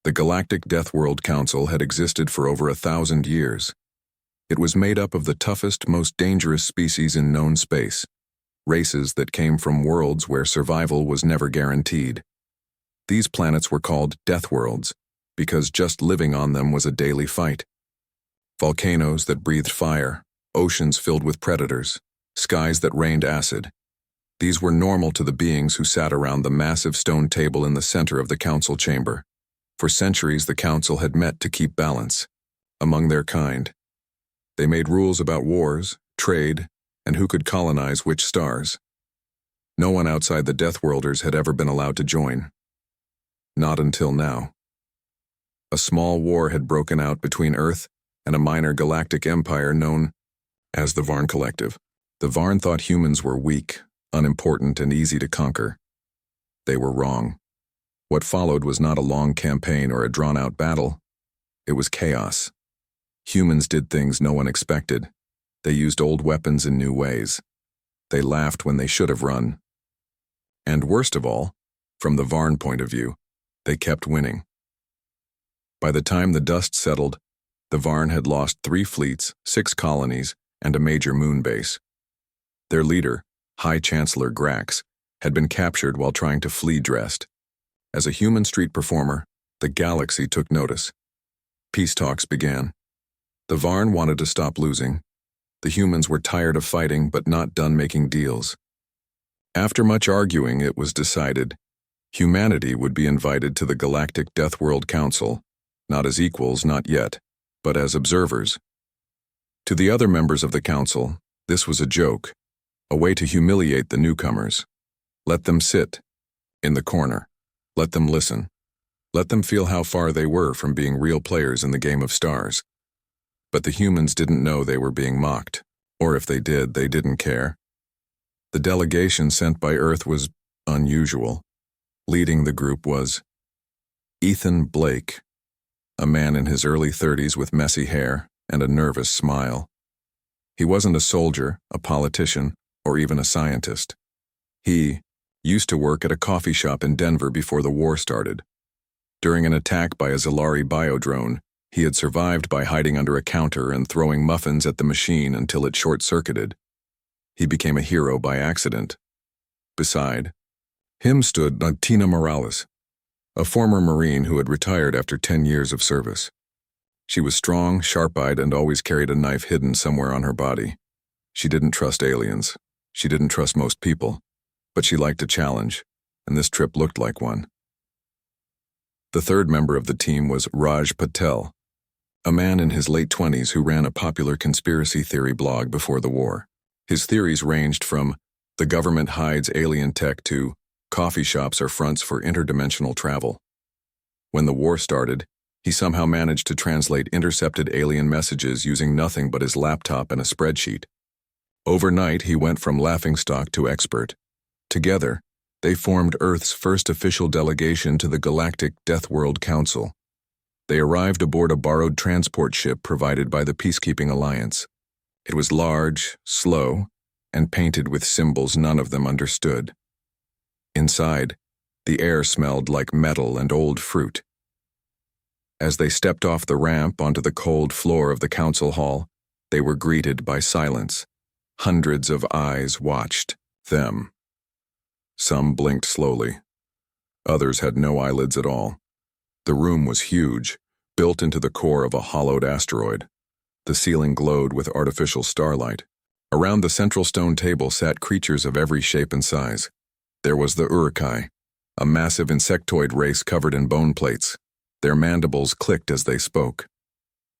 The Galactic Deathworld Council had existed for over 1,000 years. It was made up of the toughest, most dangerous species in known space, races that came from worlds where survival was never guaranteed. These planets were called Deathworlds because just living on them was a daily fight. Volcanoes that breathed fire, oceans filled with predators, skies that rained acid. These were normal to the beings who sat around the massive stone table in the center of the council chamber. For centuries, the council had met to keep balance among their kind. They made rules about wars, trade, and who could colonize which stars. No one outside the Deathworlders had ever been allowed to join. Not until now. A small war had broken out between Earth and a minor galactic empire known as the Varn Collective. The Varn thought humans were weak, unimportant, and easy to conquer. They were wrong. What followed was not a long campaign or a drawn-out battle. It was chaos. Humans did things no one expected. They used old weapons in new ways. They laughed when they should have run. And worst of all, from the Varn point of view, they kept winning. By the time the dust settled, the Varn had lost 3 fleets, 6 colonies, and a major moon base. Their leader, High Chancellor Grax, had been captured while trying to flee Drest. As a human street performer, the galaxy took notice. Peace talks began. The Varn wanted to stop losing. The humans were tired of fighting but not done making deals. After much arguing, it was decided humanity would be invited to the Galactic Deathworld Council, not as equals, not yet, but as observers. To the other members of the council, this was a joke, a way to humiliate the newcomers. Let them sit in the corner. Let them listen. Let them feel how far they were from being real players in the game of stars. But the humans didn't know they were being mocked, or if they did, they didn't care. The delegation sent by Earth was unusual. Leading the group was Ethan Blake, a man in his early 30s with messy hair and a nervous smile. He wasn't a soldier, a politician, or even a scientist. He used to work at a coffee shop in Denver before the war started. During an attack by a Zalari biodrone, he had survived by hiding under a counter and throwing muffins at the machine until it short-circuited. He became a hero by accident. Beside him stood Tina Morales, a former Marine who had retired after 10 years of service. She was strong, sharp-eyed, and always carried a knife hidden somewhere on her body. She didn't trust aliens. She didn't trust most people. But she liked a challenge, and this trip looked like one. The third member of the team was Raj Patel, a man in his late 20s who ran a popular conspiracy theory blog before the war. His theories ranged from the government hides alien tech to coffee shops are fronts for interdimensional travel. When the war started, he somehow managed to translate intercepted alien messages using nothing but his laptop and a spreadsheet. Overnight, he went from laughingstock to expert. Together, they formed Earth's first official delegation to the Galactic Deathworld Council. They arrived aboard a borrowed transport ship provided by the Peacekeeping Alliance. It was large, slow, and painted with symbols none of them understood. Inside, the air smelled like metal and old fruit. As they stepped off the ramp onto the cold floor of the council hall, they were greeted by silence. Hundreds of eyes watched them. Some blinked slowly. Others had no eyelids at all. The room was huge, built into the core of a hollowed asteroid. The ceiling glowed with artificial starlight. Around the central stone table sat creatures of every shape and size. There was the Urukai, a massive insectoid race covered in bone plates. Their mandibles clicked as they spoke.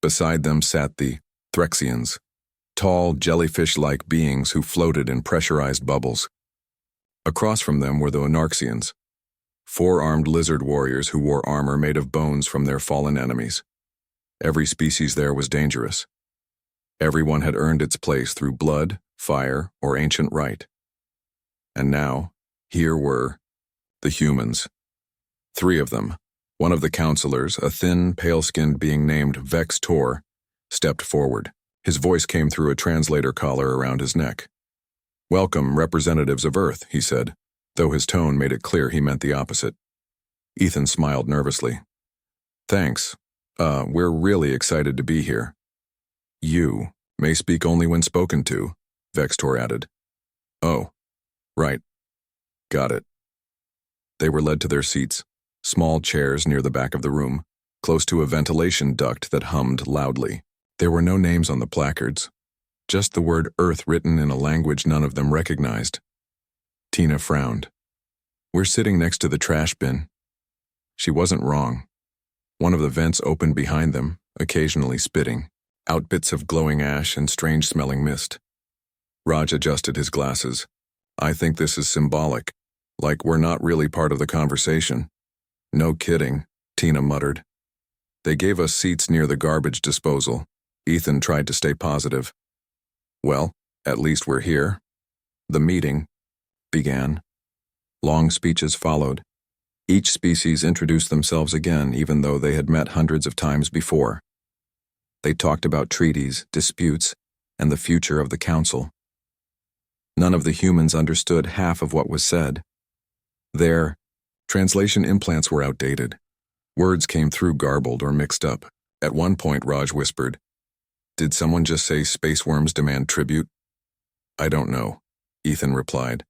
Beside them sat the Threxians, tall, jellyfish-like beings who floated in pressurized bubbles. Across from them were the Anarxians, 4-armed lizard warriors who wore armor made of bones from their fallen enemies. Every species there was dangerous. Everyone had earned its place through blood, fire, or ancient rite. And now, here were the humans. 3 of them. One of the counselors, a thin, pale-skinned being named Vex Tor, stepped forward. His voice came through a translator collar around his neck. "Welcome, representatives of Earth," he said, though his tone made it clear he meant the opposite. Ethan smiled nervously. Thanks. We're really excited to be here. You may speak only when spoken to, Vextor added. Oh, right. Got it. They were led to their seats, small chairs near the back of the room, close to a ventilation duct that hummed loudly. There were no names on the placards, just the word Earth written in a language none of them recognized. Tina frowned. We're sitting next to the trash bin. She wasn't wrong. One of the vents opened behind them, occasionally spitting out bits of glowing ash and strange-smelling mist. Raj adjusted his glasses. I think this is symbolic, like we're not really part of the conversation. No kidding, Tina muttered. They gave us seats near the garbage disposal. Ethan tried to stay positive. Well, at least we're here. The meeting began. Long speeches followed. Each species introduced themselves again, even though they had met hundreds of times before. They talked about treaties, disputes, and the future of the council. None of the humans understood half of what was said. Their translation implants were outdated. Words came through garbled or mixed up. At one point, Raj whispered, "Did someone just say space worms demand tribute?" "I don't know," Ethan replied,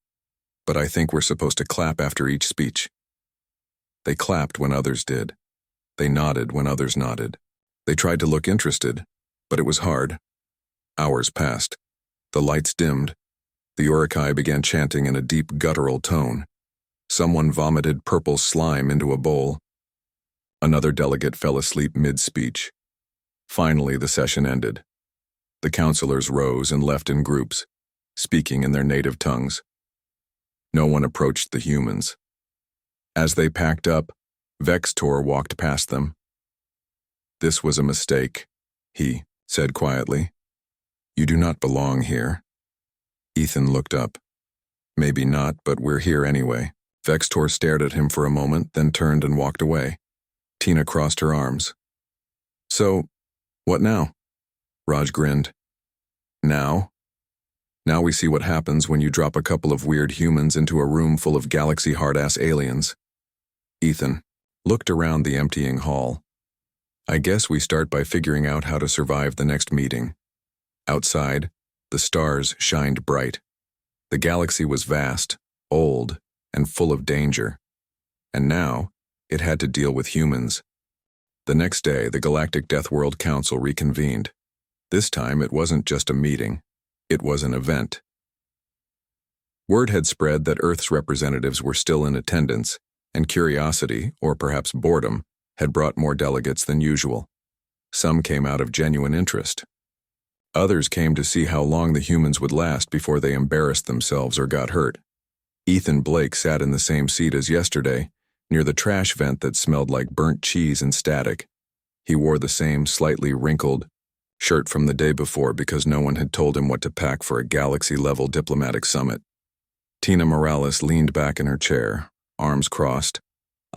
"but I think we're supposed to clap after each speech." They clapped when others did. They nodded when others nodded. They tried to look interested, but it was hard. Hours passed. The lights dimmed. The Urukai began chanting in a deep guttural tone. Someone vomited purple slime into a bowl. Another delegate fell asleep mid-speech. Finally, the session ended. The counselors rose and left in groups, speaking in their native tongues. No one approached the humans. As they packed up, Vextor walked past them. "This was a mistake," he said quietly. "You do not belong here." Ethan looked up. "Maybe not, but we're here anyway." Vextor stared at him for a moment, then turned and walked away. Tina crossed her arms. "So, what now?" Raj grinned. Now we see what happens when you drop a couple of weird humans into a room full of galaxy hard-ass aliens." Ethan looked around the emptying hall. "I guess we start by figuring out how to survive the next meeting." Outside, the stars shined bright. The galaxy was vast, old, and full of danger. And now, it had to deal with humans. The next day, the Galactic Deathworld Council reconvened. This time, it wasn't just a meeting. It was an event. Word had spread that Earth's representatives were still in attendance, and curiosity, or perhaps boredom, had brought more delegates than usual. Some came out of genuine interest. Others came to see how long the humans would last before they embarrassed themselves or got hurt. Ethan Blake sat in the same seat as yesterday, near the trash vent that smelled like burnt cheese and static. He wore the same slightly wrinkled shirt from the day before because no one had told him what to pack for a galaxy-level diplomatic summit. Tina Morales leaned back in her chair, arms crossed,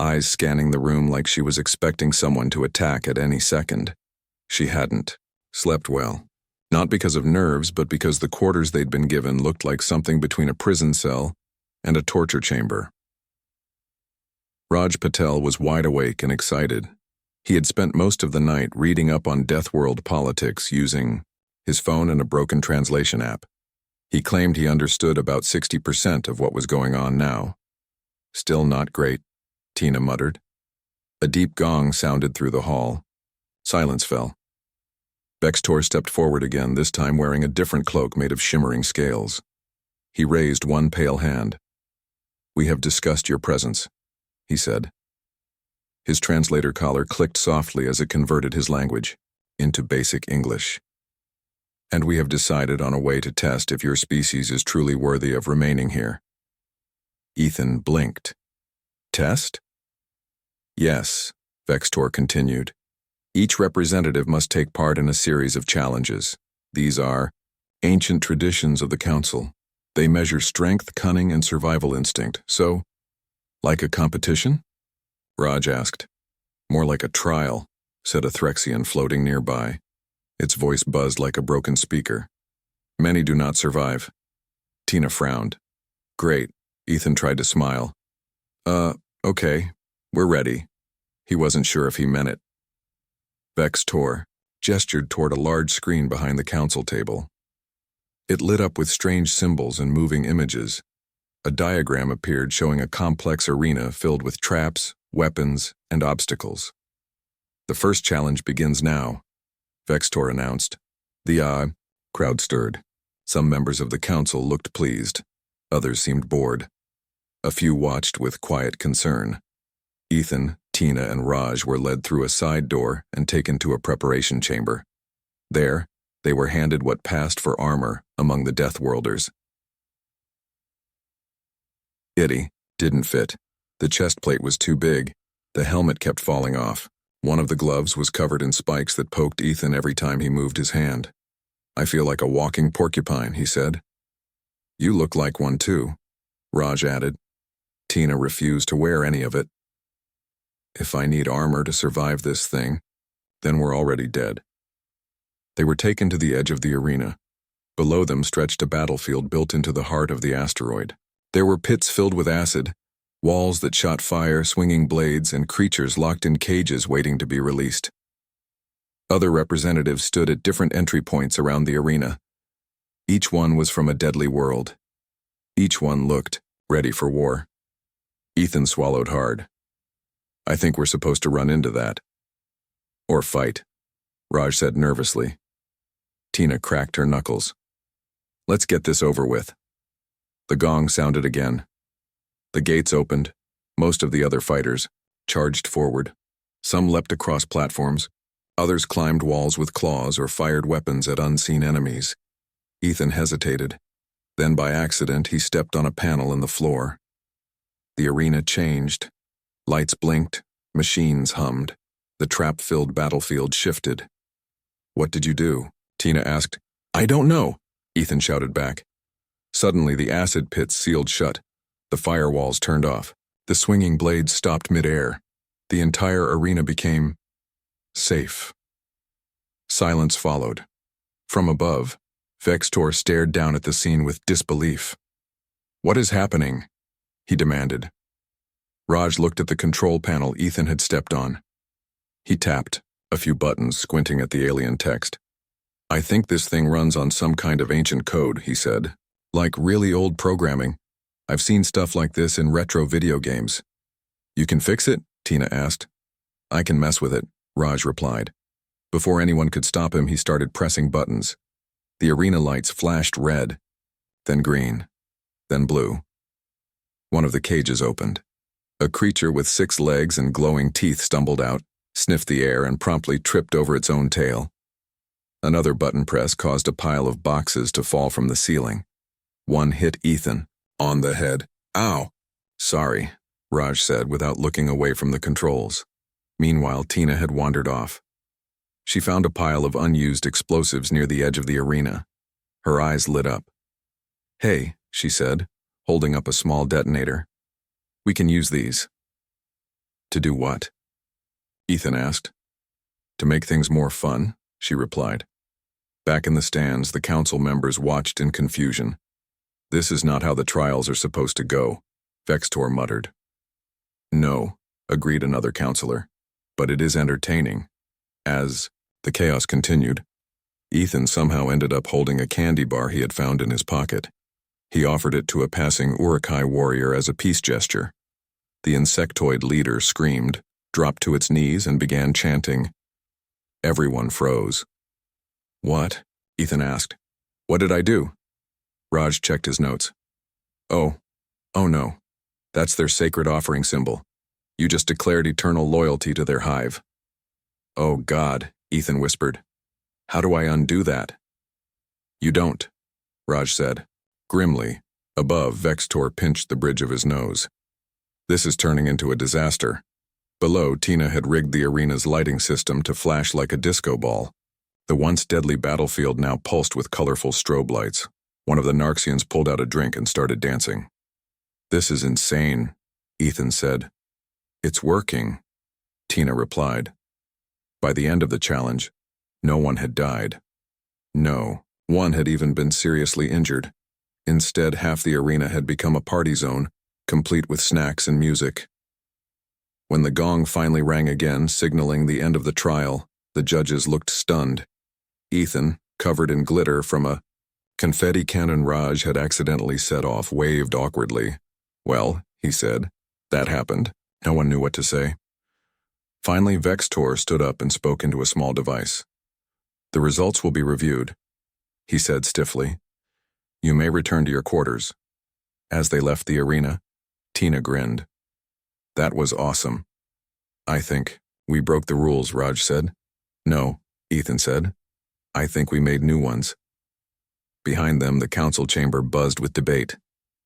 eyes scanning the room like she was expecting someone to attack at any second. She hadn't slept well. Not because of nerves, but because the quarters they'd been given looked like something between a prison cell and a torture chamber. Raj Patel was wide awake and excited. He had spent most of the night reading up on Deathworld politics using his phone and a broken translation app. He claimed he understood about 60% of what was going on now. "Still not great," Tina muttered. A deep gong sounded through the hall. Silence fell. Vextor stepped forward again, this time wearing a different cloak made of shimmering scales. He raised one pale hand. "We have discussed your presence," he said. His translator collar clicked softly as it converted his language into basic English. "And we have decided on a way to test if your species is truly worthy of remaining here." Ethan blinked. "Test?" "Yes," Vextor continued. "Each representative must take part in a series of challenges. These are ancient traditions of the Council. They measure strength, cunning, and survival instinct. So, like a competition?" Raj asked. "More like a trial," said a Threxian floating nearby. Its voice buzzed like a broken speaker. "Many do not survive." Tina frowned. "Great." Ethan tried to smile. Okay, we're ready." He wasn't sure if he meant it. Vextor gestured toward a large screen behind the council table. It lit up with strange symbols and moving images. A diagram appeared showing a complex arena filled with traps, weapons, and obstacles. "The first challenge begins now," Vextor announced. The crowd stirred. Some members of the council looked pleased. Others seemed bored. A few watched with quiet concern. Ethan, Tina, and Raj were led through a side door and taken to a preparation chamber. There, they were handed what passed for armor among the Deathworlders. Itty didn't fit. The chest plate was too big. The helmet kept falling off. One of the gloves was covered in spikes that poked Ethan every time he moved his hand. "I feel like a walking porcupine," he said. "You look like one too," Raj added. Tina refused to wear any of it. "If I need armor to survive this thing, then we're already dead." They were taken to the edge of the arena. Below them stretched a battlefield built into the heart of the asteroid. There were pits filled with acid, walls that shot fire, swinging blades, and creatures locked in cages waiting to be released. Other representatives stood at different entry points around the arena. Each one was from a deadly world. Each one looked ready for war. Ethan swallowed hard. "I think we're supposed to run into that. Or fight," Raj said nervously. Tina cracked her knuckles. "Let's get this over with." The gong sounded again. The gates opened. Most of the other fighters charged forward. Some leapt across platforms. Others climbed walls with claws or fired weapons at unseen enemies. Ethan hesitated. Then by accident he stepped on a panel in the floor. The arena changed. Lights blinked. Machines hummed. The trap-filled battlefield shifted. "What did you do?" Tina asked. "I don't know," Ethan shouted back. Suddenly the acid pits sealed shut. The firewalls turned off. The swinging blades stopped mid-air. The entire arena became safe. Silence followed. From above, Vextor stared down at the scene with disbelief. "What is happening?" he demanded. Raj looked at the control panel Ethan had stepped on. He tapped a few buttons, squinting at the alien text. "I think this thing runs on some kind of ancient code," he said. "Like really old programming. I've seen stuff like this in retro video games." "You can fix it?" Tina asked. "I can mess with it," Raj replied. Before anyone could stop him, he started pressing buttons. The arena lights flashed red, then green, then blue. One of the cages opened. A creature with 6 legs and glowing teeth stumbled out, sniffed the air, and promptly tripped over its own tail. Another button press caused a pile of boxes to fall from the ceiling. One hit Ethan on the head. "Ow!" "Sorry," Raj said without looking away from the controls. Meanwhile, Tina had wandered off. She found a pile of unused explosives near the edge of the arena. Her eyes lit up. "Hey," she said, holding up a small detonator. "We can use these." "To do what?" Ethan asked. "To make things more fun," she replied. Back in the stands, the council members watched in confusion. "This is not how the trials are supposed to go," Vextor muttered. "No," agreed another counselor, "but it is entertaining." As the chaos continued, Ethan somehow ended up holding a candy bar he had found in his pocket. He offered it to a passing Uruk-hai warrior as a peace gesture. The insectoid leader screamed, dropped to its knees, and began chanting. Everyone froze. "What?" Ethan asked. "What did I do?" Raj checked his notes. Oh no. That's their sacred offering symbol. You just declared eternal loyalty to their hive." "Oh God," Ethan whispered. "How do I undo that?" "You don't," Raj said. Grimly, above, Vextor pinched the bridge of his nose. "This is turning into a disaster." Below, Tina had rigged the arena's lighting system to flash like a disco ball. The once deadly battlefield now pulsed with colorful strobe lights. One of the Narxians pulled out a drink and started dancing. "This is insane," Ethan said. "It's working," Tina replied. By the end of the challenge, no one had died. No, one had even been seriously injured. Instead, half the arena had become a party zone, complete with snacks and music. When the gong finally rang again, signaling the end of the trial, The judges looked stunned. Ethan, covered in glitter from a confetti cannon Raj had accidentally set off, waved awkwardly. "Well," he said, "that happened." No one knew what to say. Finally, Vextor stood up and spoke into a small device. "The results will be reviewed," he said stiffly. "You may return to your quarters." As they left the arena, Tina grinned. "That was awesome." "I think we broke the rules," Raj said. "No," Ethan said. "I think we made new ones." Behind them, the council chamber buzzed with debate.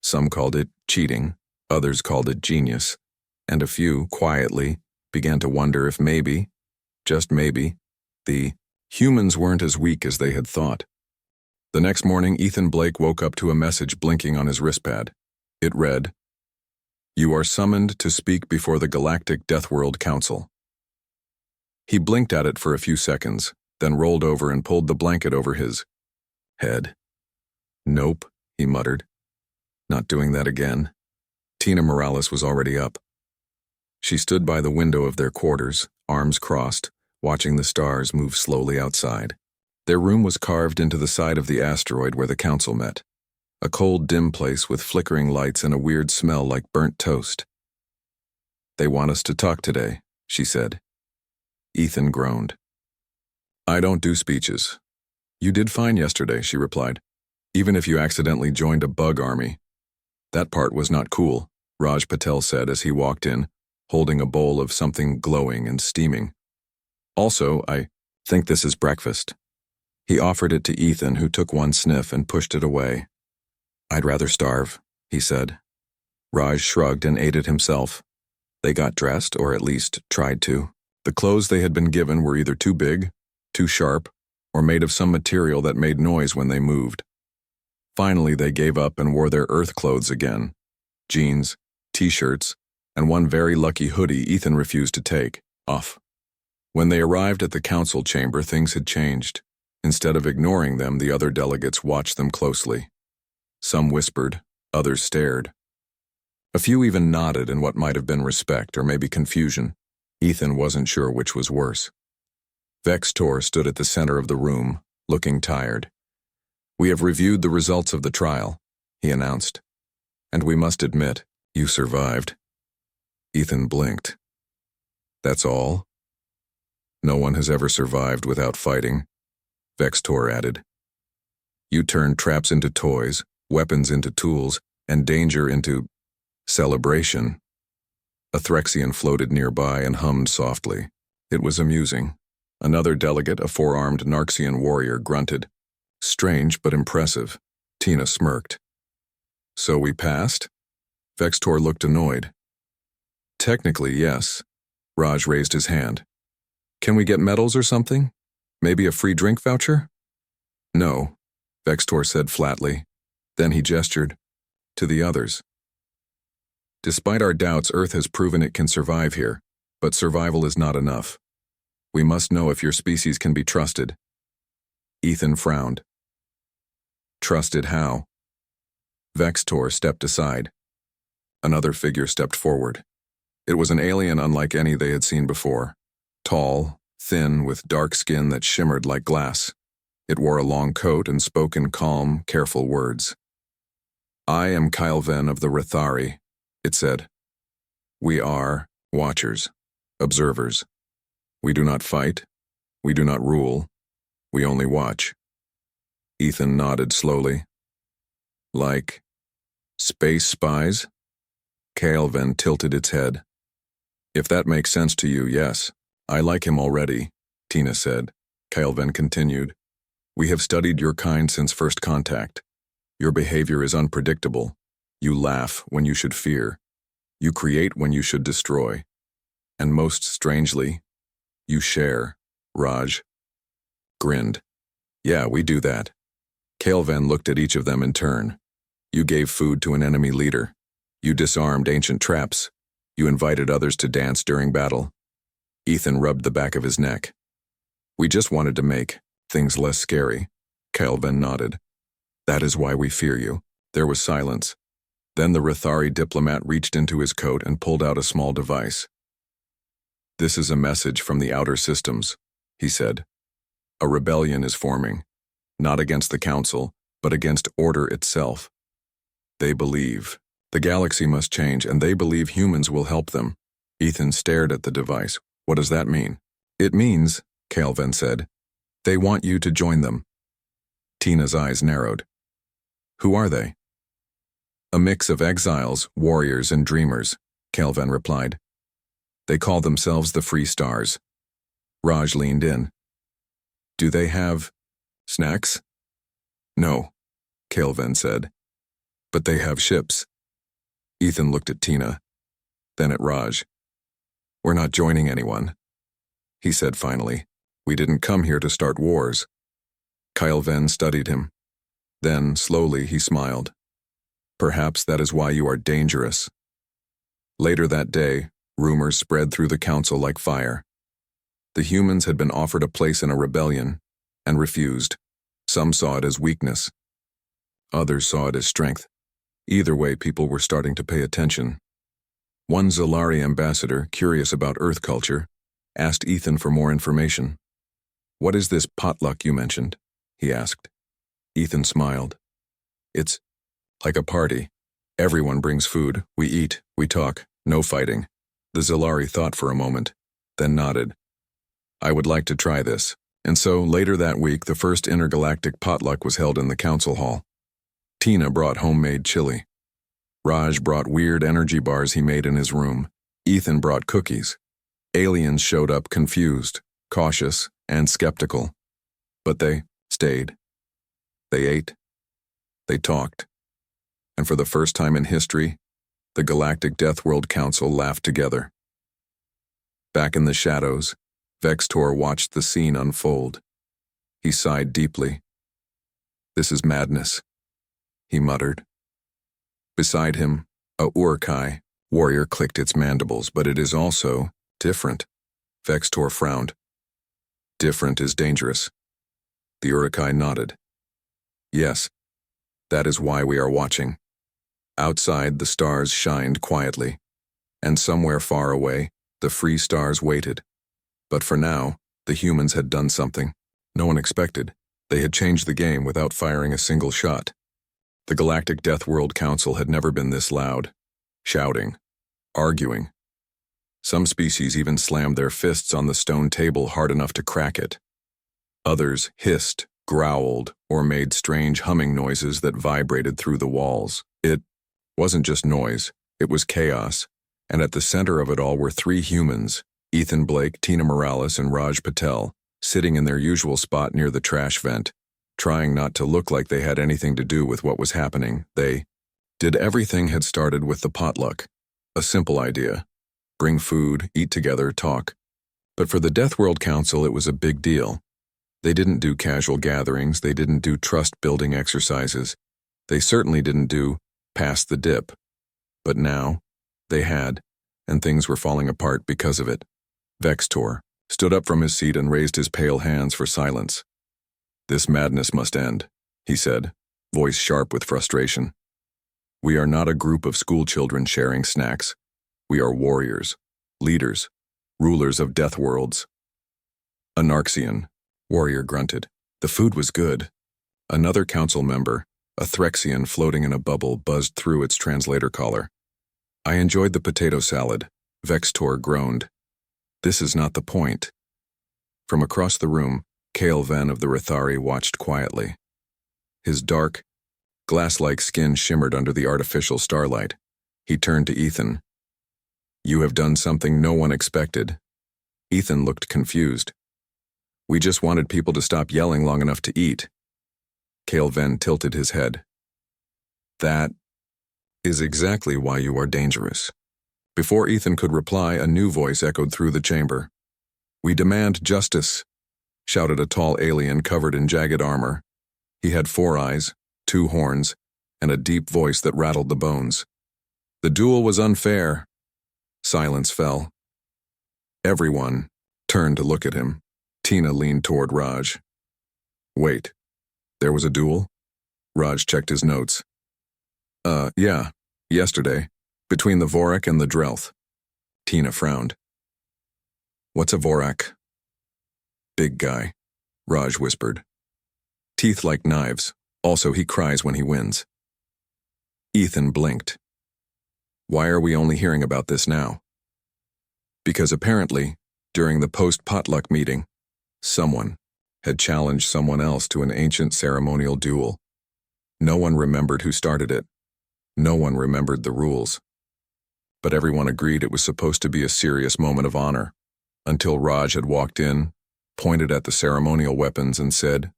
Some called it cheating, others called it genius, and a few, quietly, began to wonder if maybe, just maybe, the humans weren't as weak as they had thought. The next morning, Ethan Blake woke up to a message blinking on his wristpad. It read, "You are summoned to speak before the Galactic Deathworld Council." He blinked at it for a few seconds, then rolled over and pulled the blanket over his head. "Nope," he muttered. "Not doing that again." Tina Morales was already up. She stood by the window of their quarters, arms crossed, watching the stars move slowly outside. Their room was carved into the side of the asteroid where the council met. A cold, dim place with flickering lights and a weird smell like burnt toast. "They want us to talk today," she said. Ethan groaned. "I don't do speeches." "You did fine yesterday," she replied. "Even if you accidentally joined a bug army." "That part was not cool," Raj Patel said as he walked in, holding a bowl of something glowing and steaming. "Also, I think this is breakfast." He offered it to Ethan, who took one sniff and pushed it away. "I'd rather starve," he said. Raj shrugged and ate it himself. They got dressed, or at least tried to. The clothes they had been given were either too big, too sharp, or made of some material that made noise when they moved. Finally, they gave up and wore their Earth clothes again. Jeans, t-shirts, and one very lucky hoodie Ethan refused to take off. When they arrived at the council chamber, things had changed. Instead of ignoring them, the other delegates watched them closely. Some whispered, others stared. A few even nodded in what might have been respect or maybe confusion. Ethan wasn't sure which was worse. Vextor stood at the center of the room, looking tired. "We have reviewed the results of the trial," he announced. "And we must admit, you survived." Ethan blinked. "That's all?" "No one has ever survived without fighting," Vextor added. "You turned traps into toys, weapons into tools, and danger into celebration." A Threxian floated nearby and hummed softly. It was amusing. Another delegate, a four-armed Narxian warrior, grunted. "Strange but impressive." Tina smirked. "So we passed?" Vextor looked annoyed. "Technically, yes." Raj raised his hand. "Can we get medals or something? Maybe a free drink voucher?" "No," Vextor said flatly. Then he gestured to the others. "Despite our doubts, Earth has proven it can survive here, but survival is not enough. We must know if your species can be trusted." Ethan frowned. "Trusted how?" Vextor stepped aside. Another figure stepped forward. It was an alien unlike any they had seen before. Tall, thin, with dark skin that shimmered like glass. It wore a long coat and spoke in calm, careful words. "I am Kylven of the Rethari," it said. "We are watchers, observers. We do not fight. We do not rule. We only watch." Ethan nodded slowly. "Like space spies?" Kylven tilted its head. "If that makes sense to you, yes. I like him already," Tina said. Kylven continued. "We have studied your kind since first contact. Your behavior is unpredictable. You laugh when you should fear. You create when you should destroy. And most strangely, you share." Raj grinned. "Yeah, we do that." Kylven looked at each of them in turn. "You gave food to an enemy leader. You disarmed ancient traps. You invited others to dance during battle." Ethan rubbed the back of his neck. "We just wanted to make things less scary." Kylven nodded. "That is why we fear you." There was silence. Then the Rethari diplomat reached into his coat and pulled out a small device. "This is a message from the outer systems," he said. A rebellion is forming, not against the council, but against order itself. They believe the galaxy must change, and they believe humans will help them. Ethan stared at the device. What does that mean? It means, Calvin said, they want you to join them. Tina's eyes narrowed. Who are they? A mix of exiles, warriors, and dreamers, Calvin replied. They call themselves the Free Stars. Raj leaned in. Do they have snacks? No, Calvin said. But they have ships. Ethan looked at Tina, then at Raj. We're not joining anyone, he said finally. We didn't come here to start wars. Calvin studied him. Then, slowly, he smiled. Perhaps that is why you are dangerous. Later that day, rumors spread through the council like fire. The humans had been offered a place in a rebellion and refused. Some saw it as weakness. Others saw it as strength. Either way, people were starting to pay attention. One Zalari ambassador, curious about Earth culture, asked Ethan for more information. What is this potluck you mentioned? He asked. Ethan smiled. It's like a party. Everyone brings food. We eat. We talk. No fighting. The Zalari thought for a moment, then nodded. I would like to try this. And so, later that week, the first intergalactic potluck was held in the council hall. Tina brought homemade chili. Raj brought weird energy bars he made in his room. Ethan brought cookies. Aliens showed up confused, cautious, and skeptical. But they stayed. They ate. They talked. And for the first time in history, the Galactic Deathworld Council laughed together. Back in the shadows, Vextor watched the scene unfold. He sighed deeply. This is madness, he muttered. Beside him, a Urkai warrior clicked its mandibles, but it is also different. Vextor frowned. Different is dangerous. The Urkai nodded. Yes, that is why we are watching. Outside, the stars shined quietly, and somewhere far away, the Free Stars waited. But for now, the humans had done something no one expected. They had changed the game without firing a single shot. The Galactic Deathworld Council had never been this loud, shouting, arguing. Some species even slammed their fists on the stone table hard enough to crack it. Others hissed, growled, or made strange humming noises that vibrated through the walls. It wasn't just noise, it was chaos, and at the center of it all were three humans, Ethan Blake, Tina Morales, and Raj Patel, sitting in their usual spot near the trash vent, trying not to look like they had anything to do with what was happening. They did everything had started with the potluck. A simple idea. Bring food, eat together, talk. But for the Deathworld Council, it was a big deal. They didn't do casual gatherings, they didn't do trust-building exercises. They certainly didn't do pass the dip. But now, they had, and things were falling apart because of it. Vextor stood up from his seat and raised his pale hands for silence. This madness must end, he said, voice sharp with frustration. We are not a group of schoolchildren sharing snacks. We are warriors, leaders, rulers of death worlds. A Narxian, warrior grunted. The food was good. Another council member, a Threxian floating in a bubble, buzzed through its translator collar. I enjoyed the potato salad, Vextor groaned. This is not the point. From across the room, Calvin of the Rithari watched quietly. His dark, glass-like skin shimmered under the artificial starlight. He turned to Ethan. You have done something no one expected. Ethan looked confused. We just wanted people to stop yelling long enough to eat. Calvin tilted his head. That is exactly why you are dangerous. Before Ethan could reply, a new voice echoed through the chamber. We demand justice, shouted a tall alien covered in jagged armor. He had 4 eyes, 2 horns, and a deep voice that rattled the bones. The duel was unfair. Silence fell. Everyone turned to look at him. Tina leaned toward Raj. Wait, there was a duel? Raj checked his notes. Yeah, yesterday, between the Vorak and the Drelth. Tina frowned. What's a Vorak? Big guy, Raj whispered. Teeth like knives. Also, he cries when he wins. Ethan blinked. Why are we only hearing about this now? Because apparently, during the post-potluck meeting, someone had challenged someone else to an ancient ceremonial duel. No one remembered who started it. No one remembered the rules. But everyone agreed it was supposed to be a serious moment of honor, until Raj had walked in, pointed at the ceremonial weapons and said,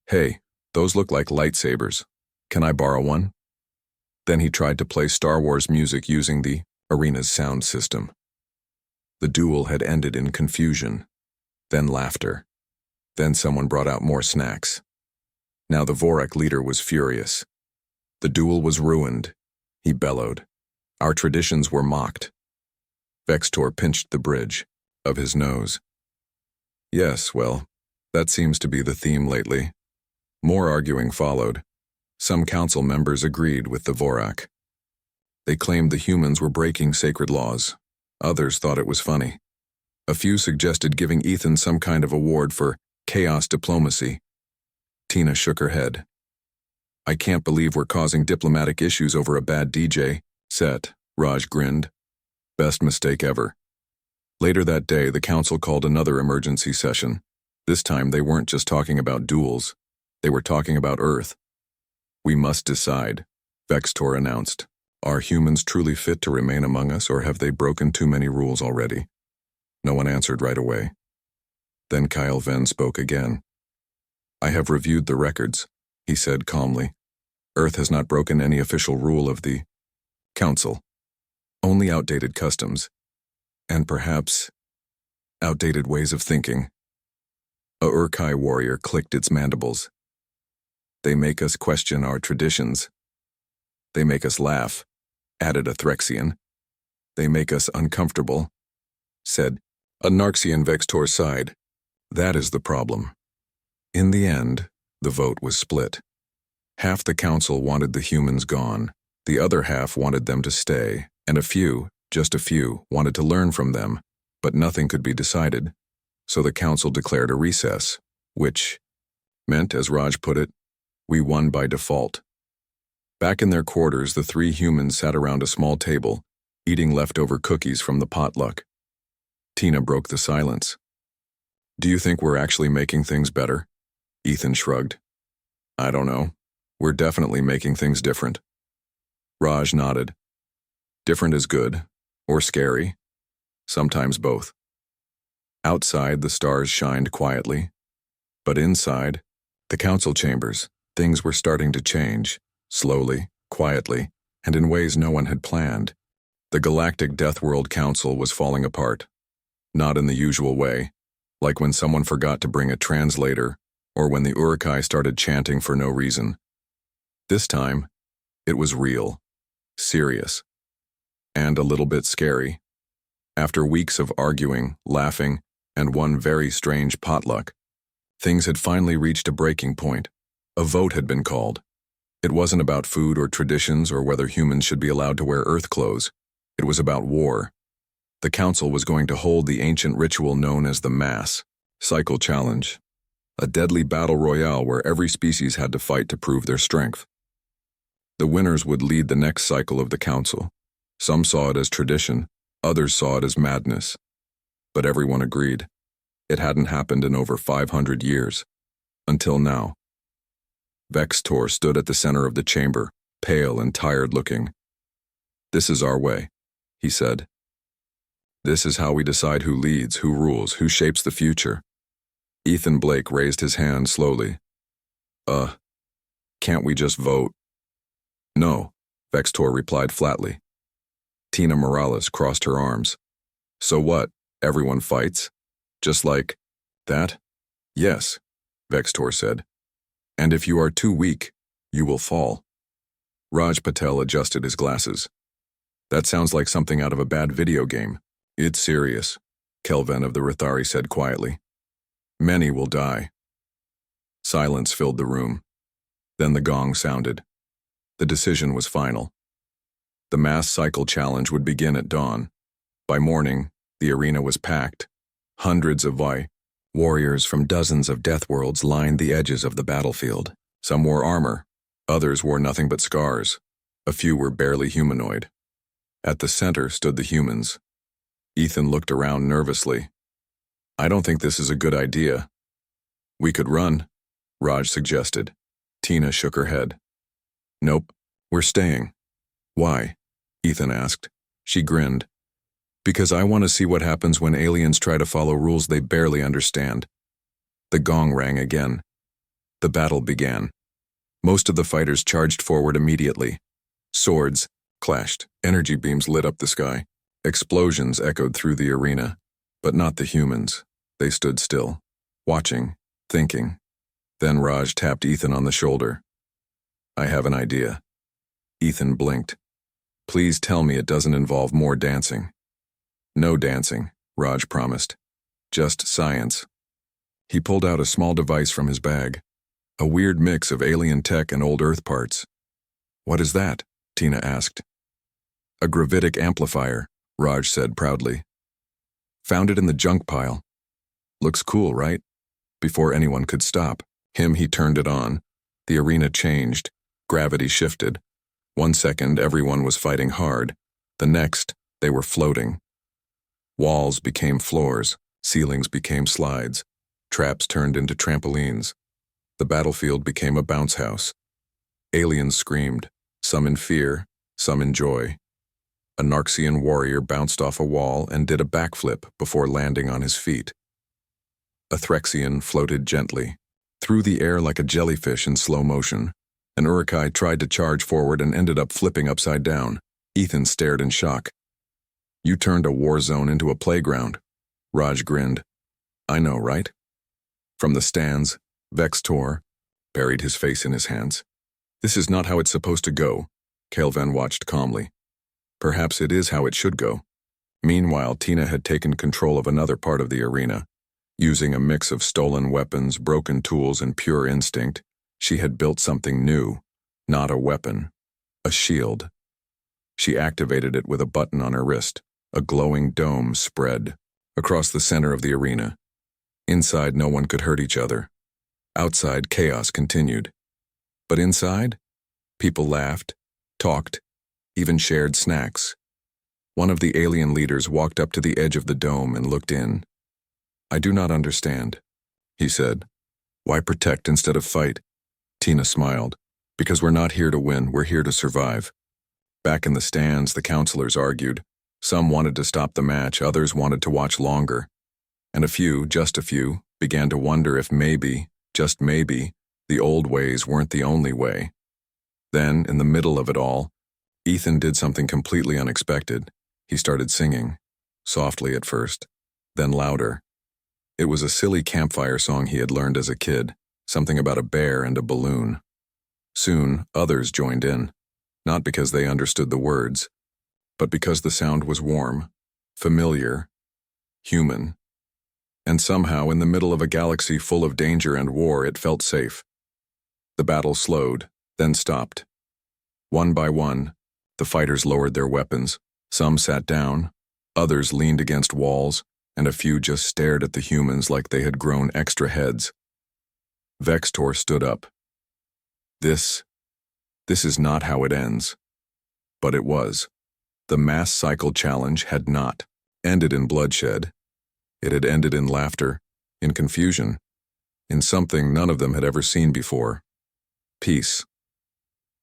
"Hey, those look like lightsabers. Can I borrow one?" Then he tried to play Star Wars music using the arena's sound system. The duel had ended in confusion, then laughter. Then someone brought out more snacks. Now the Vorak leader was furious. The duel was ruined, he bellowed. Our traditions were mocked. Vextor pinched the bridge of his nose. Yes, well, that seems to be the theme lately. More arguing followed. Some council members agreed with the Vorak. They claimed the humans were breaking sacred laws. Others thought it was funny. A few suggested giving Ethan some kind of award for chaos diplomacy. Tina shook her head. I can't believe we're causing diplomatic issues over a bad DJ set, Raj grinned. Best mistake ever. Later that day, the council called another emergency session. This time, they weren't just talking about duels. They were talking about Earth. We must decide, Vextor announced. Are humans truly fit to remain among us, or have they broken too many rules already? No one answered right away. Then Kyle Venn spoke again. I have reviewed the records, he said calmly. Earth has not broken any official rule of the Council. Only outdated customs. And perhaps outdated ways of thinking. A Urkai warrior clicked its mandibles. They make us question our traditions. They make us laugh, added a Threxian. They make us uncomfortable, said a Narxian. Vextor sighed. That is the problem. In the end, the vote was split. Half the council wanted the humans gone, the other half wanted them to stay, and a few, just a few, wanted to learn from them, but nothing could be decided. So the council declared a recess, which meant, as Raj put it, we won by default. Back in their quarters, the three humans sat around a small table, eating leftover cookies from the potluck. Tina broke the silence. Do you think we're actually making things better? Ethan shrugged. I don't know. We're definitely making things different. Raj nodded. Different is good, or scary. Sometimes both. Outside, the stars shined quietly. But inside, the council chambers, things were starting to change, slowly, quietly, and in ways no one had planned. The Galactic Deathworld Council was falling apart. Not in the usual way, like when someone forgot to bring a translator, or when the Urkai started chanting for no reason. This time, it was real, serious, and a little bit scary. After weeks of arguing, laughing, and one very strange potluck, things had finally reached a breaking point. A vote had been called. It wasn't about food or traditions or whether humans should be allowed to wear Earth clothes. It was about war. The council was going to hold the ancient ritual known as the Mass Cycle Challenge, a deadly battle royale where every species had to fight to prove their strength. The winners would lead the next cycle of the council. Some saw it as tradition, others saw it as madness. But everyone agreed. It hadn't happened in over 500 years. Until now. Vextor stood at the center of the chamber, pale and tired-looking. This is our way, he said. This is how we decide who leads, who rules, who shapes the future. Ethan Blake raised his hand slowly. Can't we just vote? No, Vextor replied flatly. Tina Morales crossed her arms. So what, everyone fights? Just like that? Yes, Vextor said. And if you are too weak, you will fall. Raj Patel adjusted his glasses. That sounds like something out of a bad video game. It's serious, Kelvin of the Rathari said quietly. Many will die. Silence filled the room. Then the gong sounded. The decision was final. The mass cycle challenge would begin at dawn. By morning, the arena was packed. Hundreds of Warriors from dozens of Deathworlds lined the edges of the battlefield. Some wore armor, others wore nothing but scars. A few were barely humanoid. At the center stood the humans. Ethan looked around nervously. "I don't think this is a good idea." "We could run," Raj suggested. Tina shook her head. "Nope, we're staying." "Why?" Ethan asked. She grinned. "Because I want to see what happens when aliens try to follow rules they barely understand." The gong rang again. The battle began. Most of the fighters charged forward immediately. Swords clashed, energy beams lit up the sky. Explosions echoed through the arena. But not the humans. They stood still, watching, thinking. Then Raj tapped Ethan on the shoulder. "I have an idea." Ethan blinked. "Please tell me it doesn't involve more dancing." "No dancing," Raj promised. "Just science." He pulled out a small device from his bag. A weird mix of alien tech and old Earth parts. "What is that?" Tina asked. "A gravitic amplifier," Raj said proudly. "Found it in the junk pile. Looks cool, right?" Before anyone could stop he turned it on. The arena changed. Gravity shifted. 1 second, everyone was fighting hard. The next, they were floating. Walls became floors. Ceilings became slides. Traps turned into trampolines. The battlefield became a bounce house. Aliens screamed, some in fear, some in joy. A Narxian warrior bounced off a wall and did a backflip before landing on his feet. A Threxian floated gently, through the air like a jellyfish in slow motion. An Uruk-hai tried to charge forward and ended up flipping upside down. Ethan stared in shock. "You turned a war zone into a playground." Raj grinned. "I know, right?" From the stands, Vextor buried his face in his hands. "This is not how it's supposed to go," Kelvin watched calmly. "Perhaps it is how it should go." Meanwhile, Tina had taken control of another part of the arena. Using a mix of stolen weapons, broken tools, and pure instinct, she had built something new. Not a weapon. A shield. She activated it with a button on her wrist. A glowing dome spread across the center of the arena. Inside, no one could hurt each other. Outside, chaos continued. But inside, people laughed, talked, even shared snacks. One of the alien leaders walked up to the edge of the dome and looked in. "I do not understand," he said. "Why protect instead of fight?" Tina smiled. "Because we're not here to win, we're here to survive." Back in the stands, the counselors argued. Some wanted to stop the match, others wanted to watch longer. And a few, just a few, began to wonder if maybe, just maybe, the old ways weren't the only way. Then, in the middle of it all, Ethan did something completely unexpected. He started singing, softly at first, then louder. It was a silly campfire song he had learned as a kid, something about a bear and a balloon. Soon, others joined in, not because they understood the words, but because the sound was warm, familiar, human. And somehow, in the middle of a galaxy full of danger and war, it felt safe. The battle slowed, then stopped. One by one, the fighters lowered their weapons. Some sat down, others leaned against walls, and a few just stared at the humans like they had grown extra heads. Vextor stood up. This is not how it ends. But it was. The mass cycle challenge had not ended in bloodshed. It had ended in laughter, in confusion, in something none of them had ever seen before. Peace.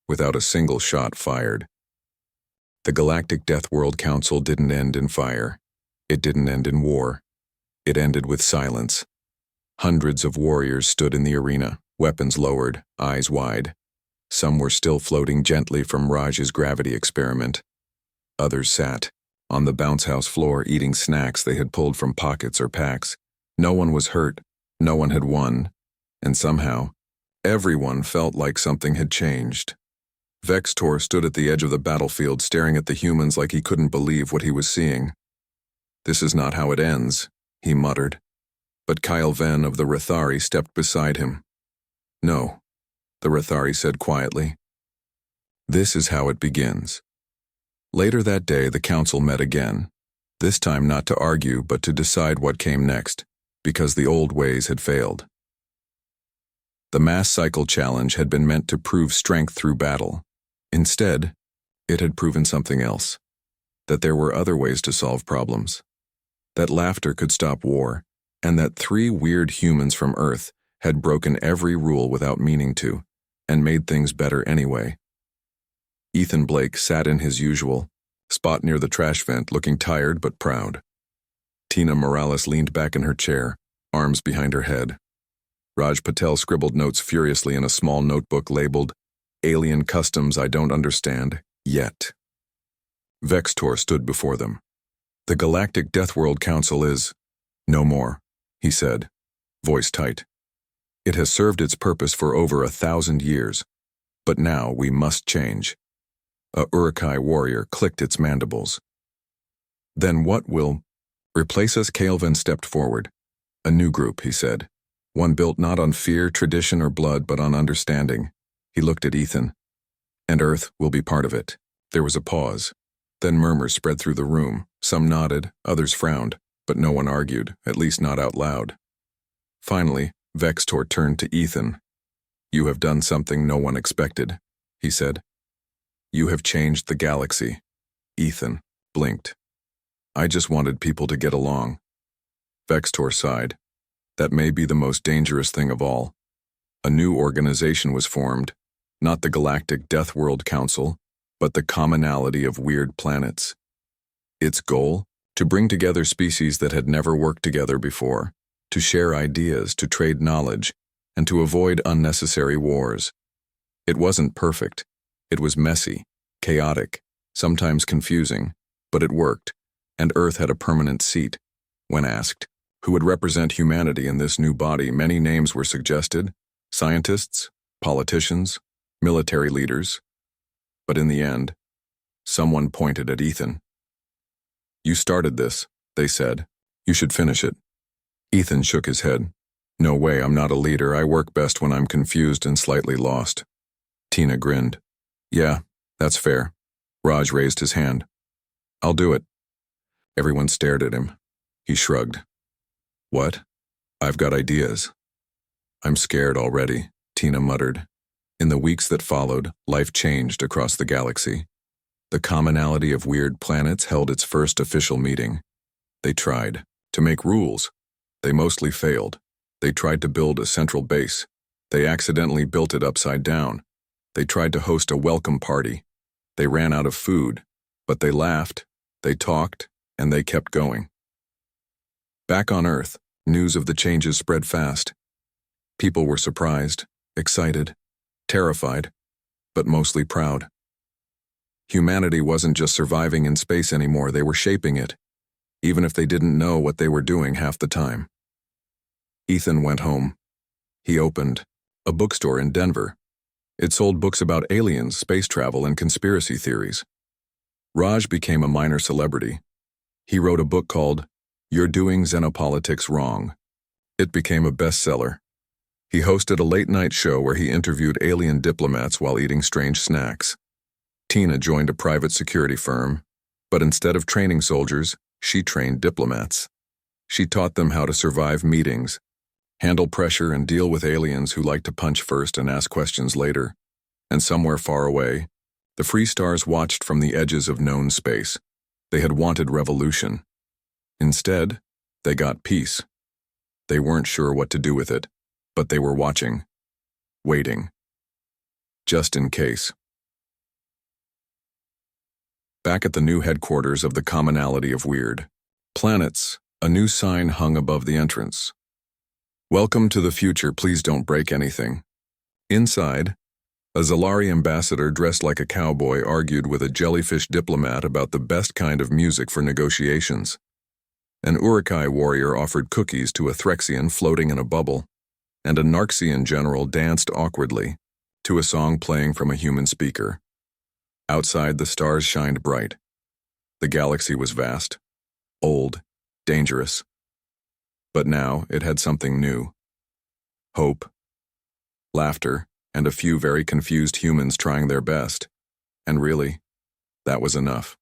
Without a single shot fired. The Galactic Deathworld Council didn't end in fire. It didn't end in war. It ended with silence. Hundreds of warriors stood in the arena, weapons lowered, eyes wide. Some were still floating gently from Raj's gravity experiment. Others sat on the bounce house floor eating snacks they had pulled from pockets or packs. No one was hurt, no one had won, and somehow, everyone felt like something had changed. Vextor stood at the edge of the battlefield staring at the humans like he couldn't believe what he was seeing. "This is not how it ends," he muttered. But Kyle Venn of the Rathari stepped beside him. "No," the Rathari said quietly. "This is how it begins." Later that day, the council met again, this time not to argue but to decide what came next. because the old ways had failed. The mass cycle challenge had been meant to prove strength through battle. Instead, it had proven something else, that there were other ways to solve problems, that laughter could stop war, and that 3 weird humans from Earth had broken every rule without meaning to, and made things better anyway. Ethan Blake sat in his usual spot near the trash vent, looking tired but proud. Tina Morales leaned back in her chair, arms behind her head. Raj Patel scribbled notes furiously in a small notebook labeled, "Alien Customs I Don't Understand, Yet." Vextor stood before them. "The Galactic Deathworld Council is no more," he said, voice tight. "It has served its purpose for over 1,000 years, but now we must change." A Uruk-hai warrior clicked its mandibles. "Then what will replace us?" Kaelvin stepped forward. "A new group," he said. "One built not on fear, tradition, or blood, but on understanding." He looked at Ethan. "And Earth will be part of it." There was a pause. Then murmurs spread through the room. Some nodded, others frowned, but no one argued, at least not out loud. Finally, Vextor turned to Ethan. "You have done something no one expected," he said. "You have changed the galaxy." Ethan blinked. "I just wanted people to get along." Vextor sighed. "That may be the most dangerous thing of all." A new organization was formed, not the Galactic Deathworld Council, but the Commonality of Weird Planets. Its goal? To bring together species that had never worked together before, to share ideas, to trade knowledge, and to avoid unnecessary wars. It wasn't perfect. It was messy, chaotic, sometimes confusing, but it worked, and Earth had a permanent seat. When asked, who would represent humanity in this new body, many names were suggested: scientists, politicians, military leaders. But in the end, someone pointed at Ethan. "You started this," they said. "You should finish it." Ethan shook his head. "No way, I'm not a leader. I work best when I'm confused and slightly lost." Tina grinned. "Yeah, that's fair." Raj raised his hand. "I'll do it." Everyone stared at him. He shrugged. "What? I've got ideas." "I'm scared already," Tina muttered. In the weeks that followed, life changed across the galaxy. The Commonality of Weird Planets held its first official meeting. They tried to make rules. They mostly failed. They tried to build a central base. They accidentally built it upside down. They tried to host a welcome party. They ran out of food, but they laughed, they talked, and they kept going. Back on Earth, news of the changes spread fast. People were surprised, excited, terrified, but mostly proud. Humanity wasn't just surviving in space anymore, they were shaping it, even if they didn't know what they were doing half the time. Ethan went home. He opened a bookstore in Denver. It sold books about aliens, space travel, and conspiracy theories. Raj became a minor celebrity. He wrote a book called "You're Doing Xenopolitics Wrong." It became a bestseller. He hosted a late-night show where he interviewed alien diplomats while eating strange snacks. Tina joined a private security firm, but instead of training soldiers, she trained diplomats. She taught them how to survive meetings, handle pressure, and deal with aliens who like to punch first and ask questions later. And somewhere far away, the Free Stars watched from the edges of known space. They had wanted revolution. Instead, they got peace. They weren't sure what to do with it, but they were watching, waiting, just in case. Back at the new headquarters of the Commonality of Weird Planets, a new sign hung above the entrance. "Welcome to the future, please don't break anything." Inside, a Zalari ambassador dressed like a cowboy argued with a jellyfish diplomat about the best kind of music for negotiations. An Uruk-hai warrior offered cookies to a Threxian floating in a bubble, and a Narxian general danced awkwardly to a song playing from a human speaker. Outside, the stars shined bright. The galaxy was vast, old, dangerous. But now it had something new. Hope, laughter, and a few very confused humans trying their best. And really, that was enough.